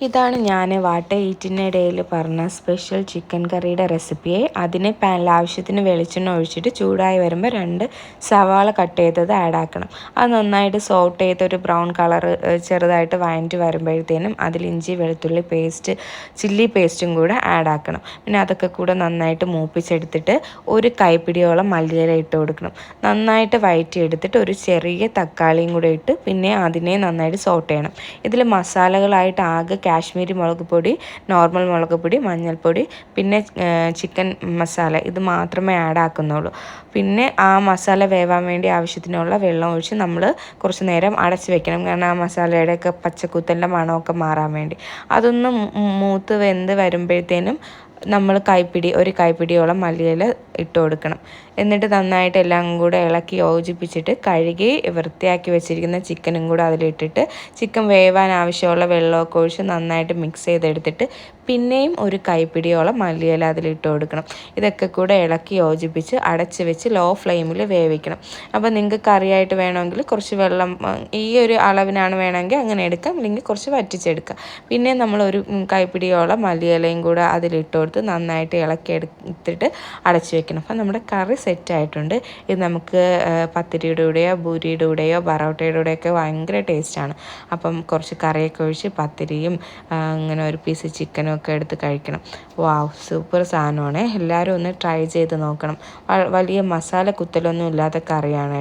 ഇതാണ് ഞാൻ വാട്ട ഈറ്റിനിടയിൽ പറഞ്ഞ സ്പെഷ്യൽ ചിക്കൻ കറിയുടെ റെസിപ്പിയെ. അതിന് പാനിൽ ആവശ്യത്തിന് വെളിച്ചെണ്ണ ഒഴിച്ചിട്ട് ചൂടായി വരുമ്പോൾ 2 സവാള കട്ട് ചെയ്തത് ആഡ് ആക്കണം. അത് നന്നായിട്ട് സോട്ട് ചെയ്തൊരു ബ്രൗൺ കളർ ചെറുതായിട്ട് വഴറ്റി വരുമ്പോഴത്തേനും അതിൽ ഇഞ്ചി വെളുത്തുള്ളി പേസ്റ്റ്, ചില്ലി പേസ്റ്റും കൂടെ ആഡ് ആക്കണം. പിന്നെ അതൊക്കെ കൂടെ നന്നായിട്ട് മൂപ്പിച്ചെടുത്തിട്ട് ഒരു കൈപ്പിടിയോളം മല്ലിയില ഇട്ട് കൊടുക്കണം. നന്നായിട്ട് വഴറ്റിയെടുത്തിട്ട് ഒരു ചെറിയ തക്കാളിയും കൂടെ ഇട്ട് പിന്നെ അതിനെ നന്നായിട്ട് സോട്ട് ചെയ്യണം. ഇതിൽ മസാലകളായിട്ട് ആകെ കാശ്മീരി മുളക് പൊടി, നോർമൽ മുളക് പൊടി, മഞ്ഞൾപ്പൊടി, പിന്നെ ചിക്കൻ മസാല ഇത് മാത്രമേ ആഡ് ആക്കുന്നുള്ളൂ. പിന്നെ ആ മസാല വേവാൻ വേണ്ടി ആവശ്യത്തിനുള്ള വെള്ളം ഒഴിച്ച് നമ്മൾ കുറച്ച് നേരം അടച്ച് വെക്കണം. കാരണം ആ മസാലയുടെയൊക്കെ പച്ചക്കുത്തലിൻ്റെ മണമൊക്കെ മാറാൻ വേണ്ടി. അതൊന്ന് മൂത്ത് വെന്ത് വരുമ്പോഴത്തേനും നമ്മൾ ഒരു കൈപ്പിടിയോളം മല്ലിയില ഇട്ട് കൊടുക്കണം. എന്നിട്ട് നന്നായിട്ട് എല്ലാം കൂടെ ഇളക്കി യോജിപ്പിച്ചിട്ട് കഴുകി വൃത്തിയാക്കി വെച്ചിരിക്കുന്ന ചിക്കനും കൂടെ അതിലിട്ടിട്ട് ചിക്കൻ വേവാൻ ആവശ്യമുള്ള വെള്ളമൊക്കെ ഒഴിച്ച് നന്നായിട്ട് മിക്സ് ചെയ്തെടുത്തിട്ട് പിന്നെയും ഒരു കൈപ്പിടിയോളം മല്ലിയില അതിലിട്ട് കൊടുക്കണം. ഇതൊക്കെ കൂടെ ഇളക്കി യോജിപ്പിച്ച് അടച്ച് വെച്ച് ലോ ഫ്ലെയിമിൽ വേവിക്കണം. അപ്പോൾ നിങ്ങൾക്ക് കറിയായിട്ട് വേണമെങ്കിൽ കുറച്ച് വെള്ളം ഈ ഒരു അളവിനാണ് വേണമെങ്കിൽ അങ്ങനെ എടുക്കാം, അല്ലെങ്കിൽ കുറച്ച് വറ്റിച്ചെടുക്കാം. പിന്നെ നമ്മൾ ഒരു കൈപ്പിടിയോളം മല്ലിയിലയും കൂടെ അതിലിട്ട് കൊടുത്ത് നന്നായിട്ട് ഇളക്കി എടുത്തിട്ട് അടച്ച് വെക്കണം. അപ്പം നമ്മുടെ കറി സെറ്റായിട്ടുണ്ട്. ഇത് നമുക്ക് പത്തിരിയുടെ കൂടെയോ പൂരിയുടെ കൂടെയോ പൊറോട്ടയുടെ കൂടെയൊക്കെ ഭയങ്കര ടേസ്റ്റാണ്. അപ്പം കുറച്ച് കറിയൊക്കെ ഒഴിച്ച് പത്തിരിയും അങ്ങനെ ഒരു പീസ് ചിക്കനും ഒക്കെ എടുത്ത് കഴിക്കണം. വാവ്, സൂപ്പർ സാധനമാണ്. എല്ലാവരും ഒന്ന് ട്രൈ ചെയ്ത് നോക്കണം. വലിയ മസാല കുത്തലൊന്നും ഇല്ലാത്ത കറിയാണ്.